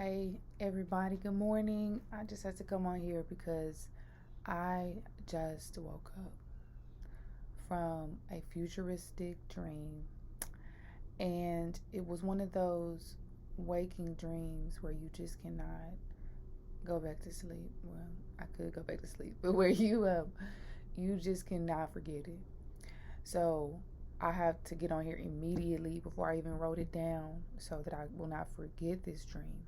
Hey everybody, good morning. I just had to come on here because I just woke up from a futuristic dream, and it was one of those waking dreams where you just cannot go back to sleep. Well, I could go back to sleep, but where you just cannot forget it. So I have to get on here immediately before I even wrote it down so that I will not forget this dream.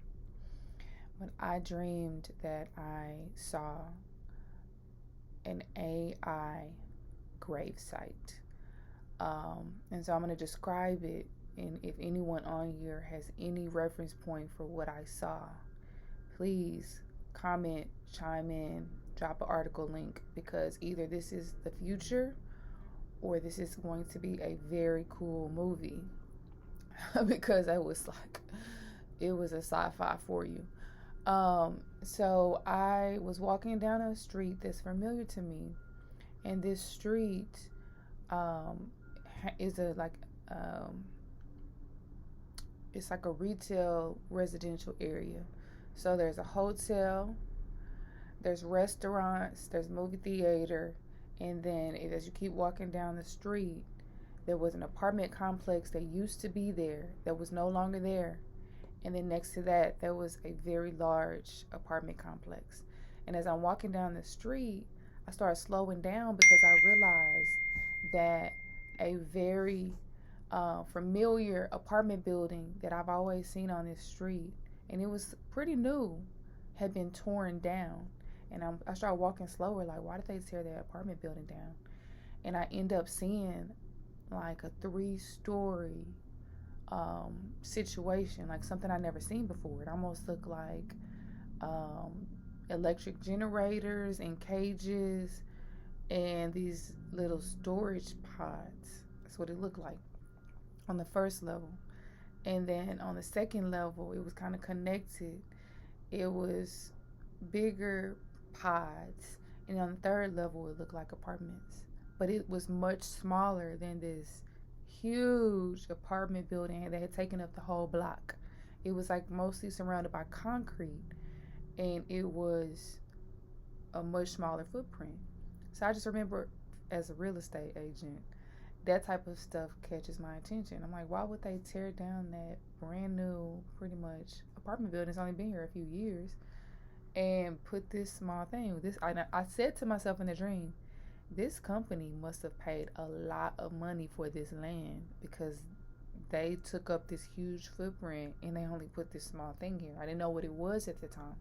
But I dreamed that I saw an AI gravesite. And so I'm going to describe it. And if anyone on here has any reference point for what I saw, please comment, chime in, drop an article link, because either this is the future or this is going to be a very cool movie. Because it was a sci-fi for you. So I was walking down a street that's familiar to me, and this street um, is it's like a retail residential area. So there's a hotel, there's restaurants, there's movie theater, and then as you keep walking down the street, there was an apartment complex that used to be there that was no longer there. And then next to that, there was a very large apartment complex. And as I'm walking down the street, I started slowing down because I realized that a very familiar apartment building that I've always seen on this street, and it was pretty new, had been torn down. And I started walking slower, like, why did they tear that apartment building down? And I end up seeing like a 3-story situation, like something I never seen before. It almost looked like um, electric generators and cages and these little storage pods. That's what it looked like on the first level. And then on the second level, it was kind of connected. It was bigger pods. And on the third level, it looked like apartments. But it was much smaller than this huge apartment building that had taken up the whole block. It was like mostly surrounded by concrete, and it was a much smaller footprint. So I just remember, as a real estate agent, that type of stuff catches my attention. I'm like, why would they tear down that brand new, pretty much apartment building? It's only been here a few years, and put this small thing. I said to myself in the dream, this company must have paid a lot of money for this land, because they took up this huge footprint and they only put this small thing here. I didn't know what it was at the time.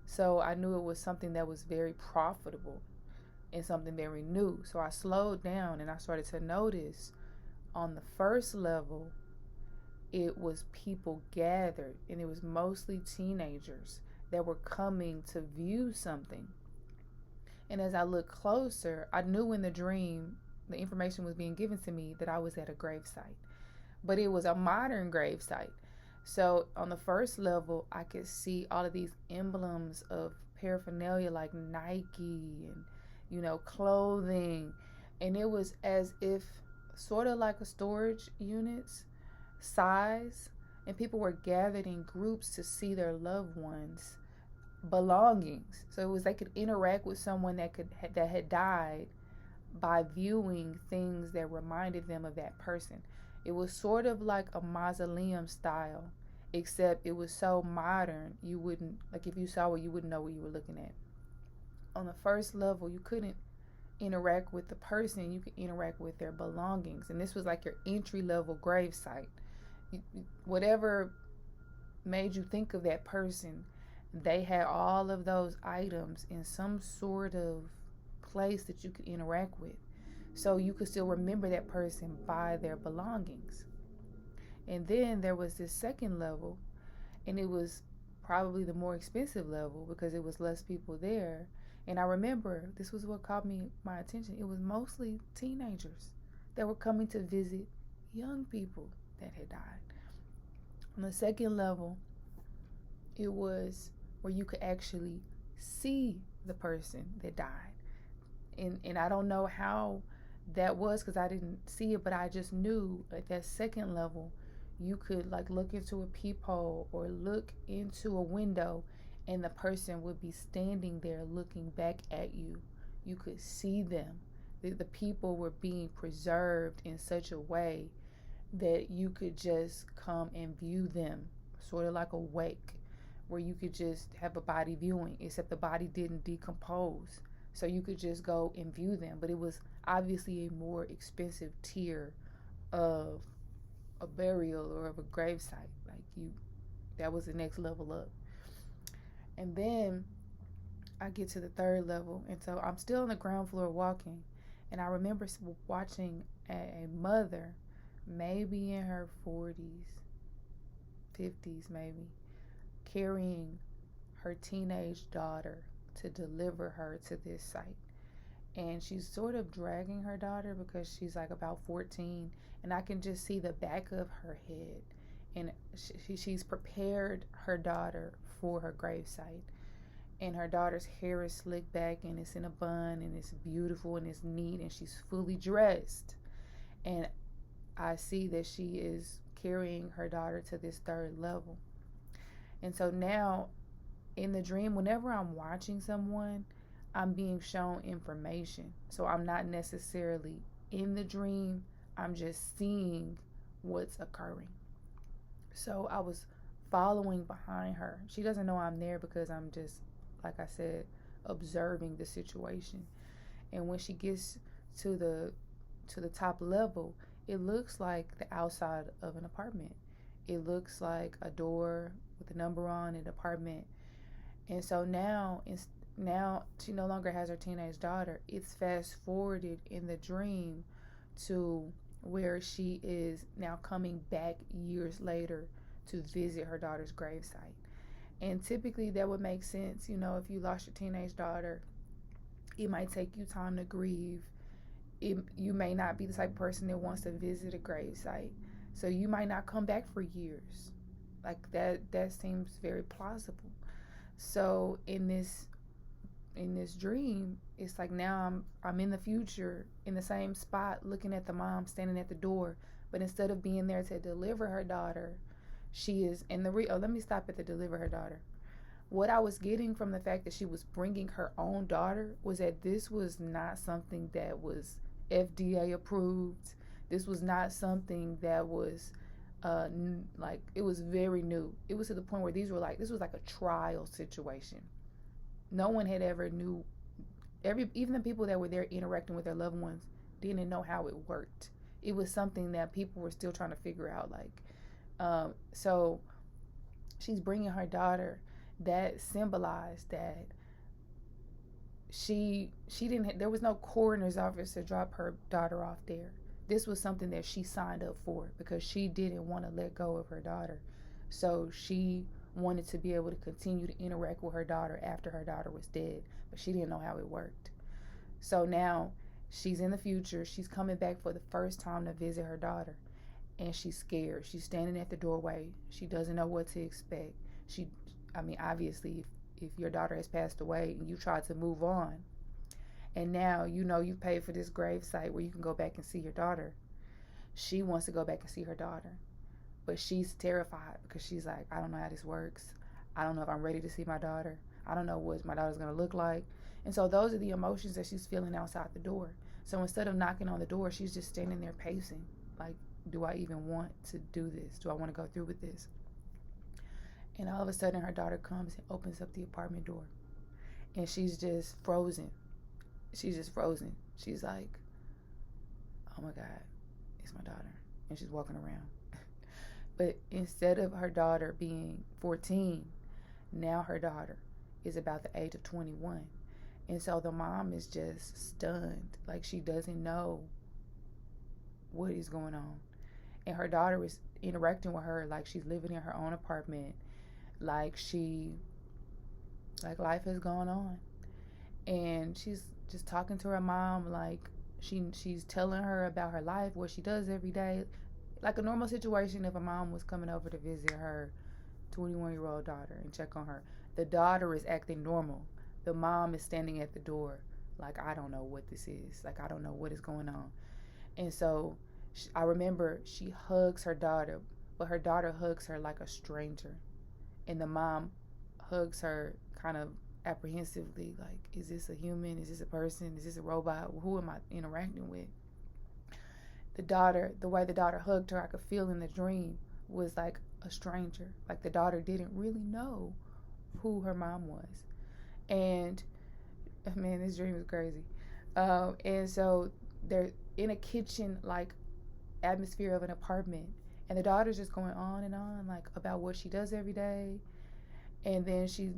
So I knew it was something that was very profitable and something very new. So I slowed down and I started to notice on the first level, it was people gathered, and it was mostly teenagers that were coming to view something. And as I looked closer, I knew in the dream, the information was being given to me that I was at a gravesite. But it was a modern gravesite. So on the first level, I could see all of these emblems of paraphernalia like Nike and, clothing. And it was as if sort of like a storage unit's size. And people were gathered in groups to see their loved ones belongings. So it was they could interact with someone that had died by viewing things that reminded them of that person. It was sort of like a mausoleum style, except it was so modern you wouldn't, like, if you saw it, you wouldn't know what you were looking at. On the first level, you couldn't interact with the person, you could interact with their belongings. And this was like your entry level gravesite. Whatever made you think of that person, they had all of those items in some sort of place that you could interact with. So you could still remember that person by their belongings. And then there was this second level, and it was probably the more expensive level because it was less people there. And I remember this was what caught my attention. It was mostly teenagers that were coming to visit young people that had died. On the second level, it was where you could actually see the person that died. And I don't know how that was because I didn't see it, but I just knew at that second level, You could like look into a peephole or look into a window, and the person would be standing there looking back at you. You could see them. The people were being preserved in such a way that you could just come and view them, sort of like a wake, where you could just have a body viewing, except the body didn't decompose. So you could just go and view them. But it was obviously a more expensive tier of a burial or of a gravesite. Like that was the next level up. And then I get to the third level, and so I'm still on the ground floor walking, and I remember watching a mother, maybe in her 40s, 50s maybe, carrying her teenage daughter to deliver her to this site. And she's sort of dragging her daughter because she's like about 14, and I can just see the back of her head. And she's prepared her daughter for her gravesite. And her daughter's hair is slicked back and it's in a bun and it's beautiful and it's neat and she's fully dressed. And I see that she is carrying her daughter to this third level. And so now in the dream, whenever I'm watching someone, I'm being shown information. So I'm not necessarily in the dream, I'm just seeing what's occurring. So I was following behind her. She doesn't know I'm there because I'm just, like I said, observing the situation. And when she gets to the top level, it looks like the outside of an apartment. It looks like a door with a number on an apartment. And so now she no longer has her teenage daughter. It's fast forwarded in the dream to where she is now coming back years later to visit her daughter's gravesite. And typically that would make sense. If you lost your teenage daughter, it might take you time to grieve. You may not be the type of person that wants to visit a gravesite, so you might not come back for years. Like that seems very plausible. So in this dream, it's like now I'm in the future in the same spot looking at the mom standing at the door, but instead of being there to deliver her daughter, she is in the let me stop at the deliver her daughter. What I was getting from the fact that she was bringing her own daughter was that this was not something that was FDA approved. This was not something that was like, it was very new. It was to the point where this was like a trial situation. No one had ever knew. Even the people that were there interacting with their loved ones didn't know how it worked. It was something that people were still trying to figure out. So she's bringing her daughter. That symbolized that she didn't. There was no coroner's office to drop her daughter off there. This was something that she signed up for because she didn't want to let go of her daughter. So she wanted to be able to continue to interact with her daughter after her daughter was dead, but she didn't know how it worked. So now she's in the future. She's coming back for the first time to visit her daughter, and she's scared. She's standing at the doorway. She doesn't know what to expect. Obviously, if your daughter has passed away and you try to move on, and now you paid for this gravesite where you can go back and see your daughter, she wants to go back and see her daughter. But she's terrified because she's like, I don't know how this works. I don't know if I'm ready to see my daughter. I don't know what my daughter's going to look like. And so those are the emotions that she's feeling outside the door. So instead of knocking on the door, she's just standing there pacing. Like, do I even want to do this? Do I want to go through with this? And all of a sudden, her daughter comes and opens up the apartment door. And she's just frozen. She's just frozen. She's like, oh my God, it's my daughter. And she's walking around. But instead of her daughter being 14, now her daughter is about the age of 21. And so the mom is just stunned. Like, she doesn't know what is going on. And her daughter is interacting with her like she's living in her own apartment. Like life has gone on. And she's just talking to her mom like she's telling her about her life, what she does every day. Like a normal situation if a mom was coming over to visit her 21-year-old daughter and check on her. The daughter is acting normal. The mom is standing at the door like, I don't know what this is. Like, I don't know what is going on. And so I remember she hugs her daughter, but her daughter hugs her like a stranger. And the mom hugs her kind of apprehensively, like, is this a human? Is this a person? Is this a robot? Who am I interacting with? The way the daughter hugged her, I could feel in the dream, was like a stranger. Like the daughter didn't really know who her mom was. And man, this dream is crazy. And so they're in a kitchen like atmosphere of an apartment, and the daughter's just going on and on like about what she does every day. And then she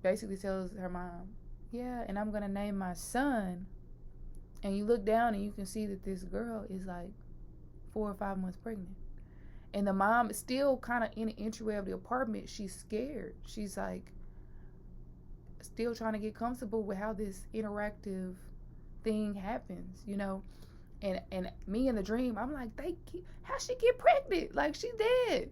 basically tells her mom, yeah, and I'm gonna name my son. And you look down and you can see that this girl is like 4 or 5 months pregnant. And the mom is still kind of in the entryway of the apartment. She's scared. She's like still trying to get comfortable with how this interactive thing happens, you know. And me in the dream, I'm like, how she get pregnant? Like, she dead.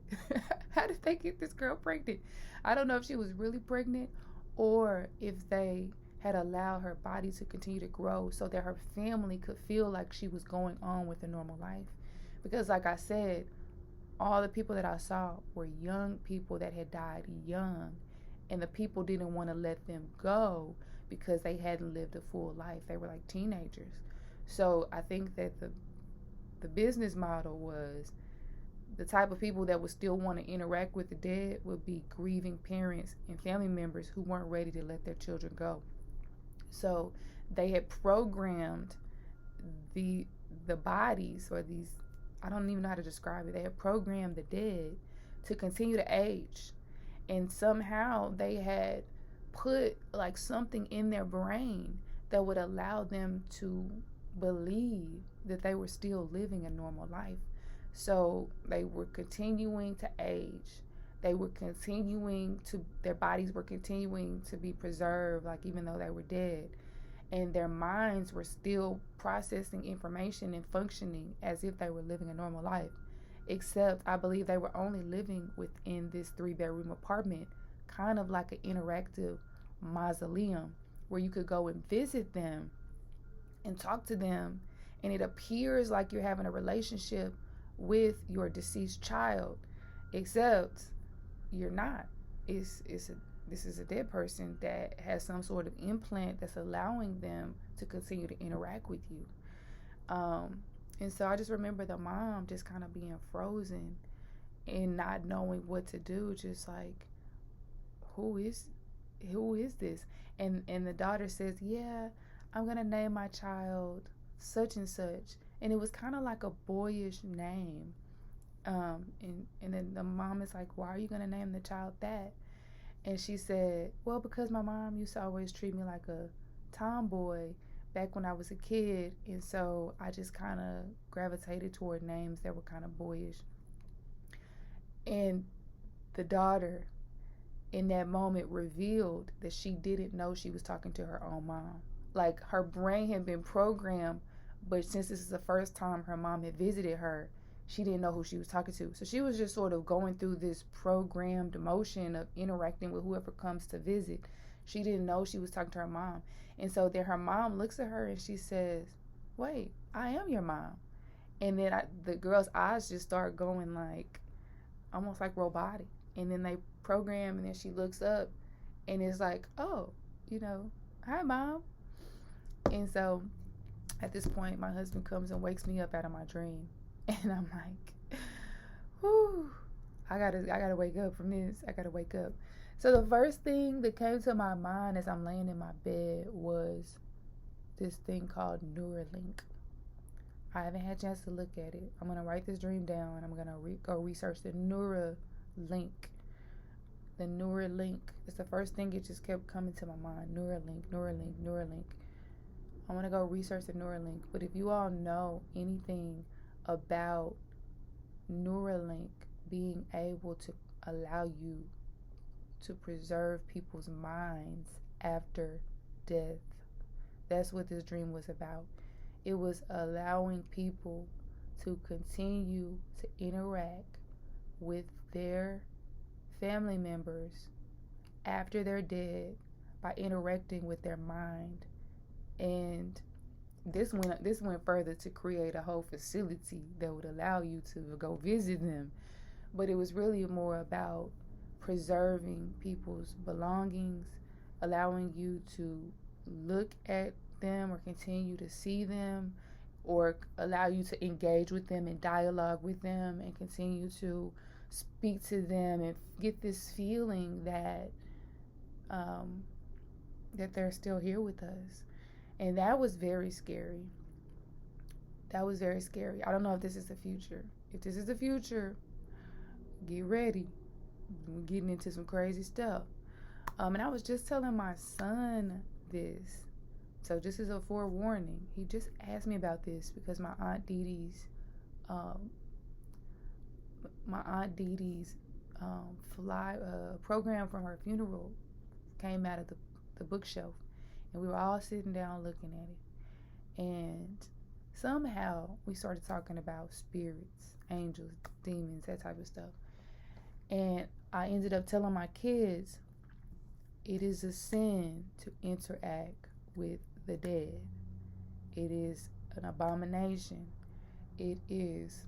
How did they get this girl pregnant? I don't know if she was really pregnant or if they had allowed her body to continue to grow so that her family could feel like she was going on with a normal life. Because like I said, all the people that I saw were young people that had died young, and the people didn't want to let them go because they hadn't lived a full life. They were like teenagers. So I think that the business model was the type of people that would still want to interact with the dead would be grieving parents and family members who weren't ready to let their children go. So they had programmed the bodies, or these, I don't even know how to describe it. They had programmed the dead to continue to age. And somehow they had put like something in their brain that would allow them to believe that they were still living a normal life. So they were continuing to age. They were continuing to, their bodies were continuing to be preserved, like even though they were dead. And their minds were still processing information and functioning as if they were living a normal life. Except I believe they were only living within this 3-bedroom apartment, kind of like an interactive mausoleum where you could go and visit them and talk to them, and it appears like you're having a relationship with your deceased child, except you're not. This is a dead person that has some sort of implant that's allowing them to continue to interact with you. And so I just remember the mom just kind of being frozen and not knowing what to do, just like, who is this? And the daughter says, yeah, I'm gonna name my child such and such. And it was kind of like a boyish name. And then the mom is like, why are you gonna name the child that? And she said, well, because my mom used to always treat me like a tomboy back when I was a kid, and so I just kind of gravitated toward names that were kind of boyish. And the daughter in that moment revealed that she didn't know she was talking to her own mom. Like, her brain had been programmed, but since this is the first time her mom had visited her, she didn't know who she was talking to. So she was just sort of going through this programmed motion of interacting with whoever comes to visit. She didn't know she was talking to her mom. And so then her mom looks at her and she says, wait, I am your mom. And then the girl's eyes just start going like, almost like robotic. And then they program, and then she looks up and it's like, oh, hi, mom. And so at this point, my husband comes and wakes me up out of my dream. And I'm like, whew, I gotta wake up from this. I gotta wake up. So the first thing that came to my mind as I'm laying in my bed was this thing called Neuralink. I haven't had a chance to look at it. I'm going to write this dream down, and I'm going to go research the Neuralink. The Neuralink. It's the first thing that just kept coming to my mind. Neuralink. I'm going to go research the Neuralink. But if you all know anything about Neuralink being able to allow you to preserve people's minds after death, that's what this dream was about. It was allowing people to continue to interact with their family members after they're dead by interacting with their mind. And this went further to create a whole facility that would allow you to go visit them. But it was really more about preserving people's belongings, allowing you to look at them or continue to see them, or allow you to engage with them and dialogue with them and continue to speak to them and get this feeling that um, that they're still here with us. And that was very scary. That was very scary. I don't know if this is the future. If this is the future, get ready. We're getting into some crazy stuff. And I was just telling my son this. So just as a forewarning, he just asked me about this because um, my aunt Dee Dee's fly program from her funeral came out of the bookshelf, and we were all sitting down looking at it, and somehow we started talking about spirits, angels, demons, that type of stuff. And I ended up telling my kids it is a sin to interact with the dead. It is an abomination. It is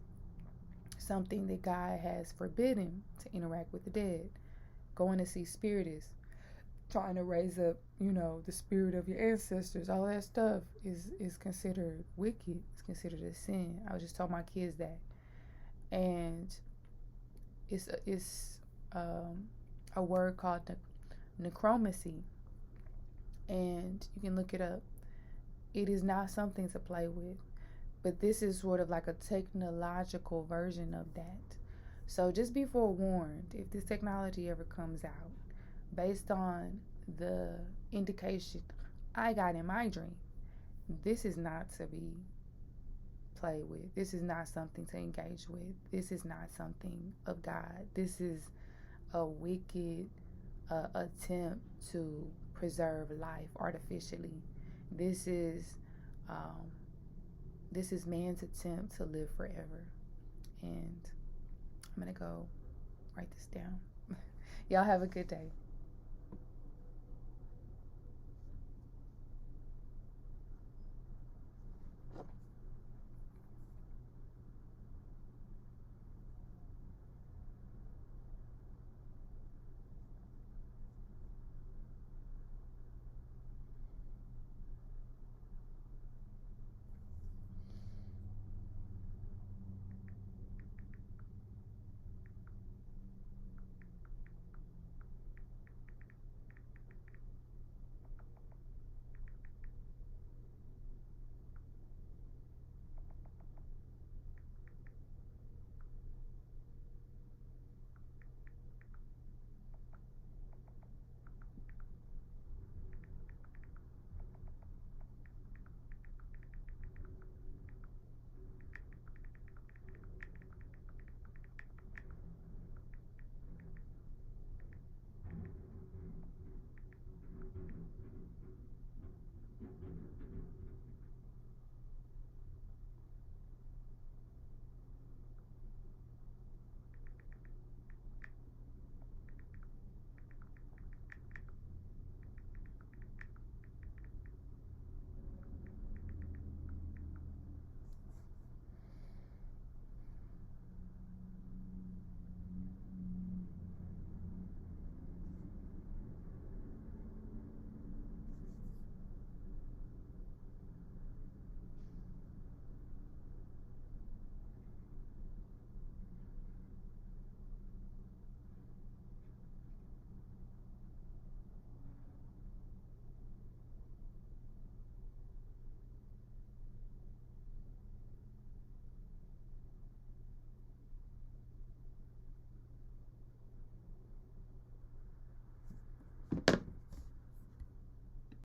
something that God has forbidden to interact with the dead. Going to see spiritists, trying to raise up, the spirit of your ancestors, all that stuff is considered wicked. It's considered a sin. I just told my kids that. And it's a word called necromancy, and you can look it up. It is not something to play with, but this is sort of like a technological version of that. So just be forewarned if this technology ever comes out, based on the indication I got in my dream. This is not to be played with. This is not something to engage with. This is not something of God. This is a wicked attempt to preserve life artificially. This is man's attempt to live forever. And I'm gonna go write this down. Y'all have a good day.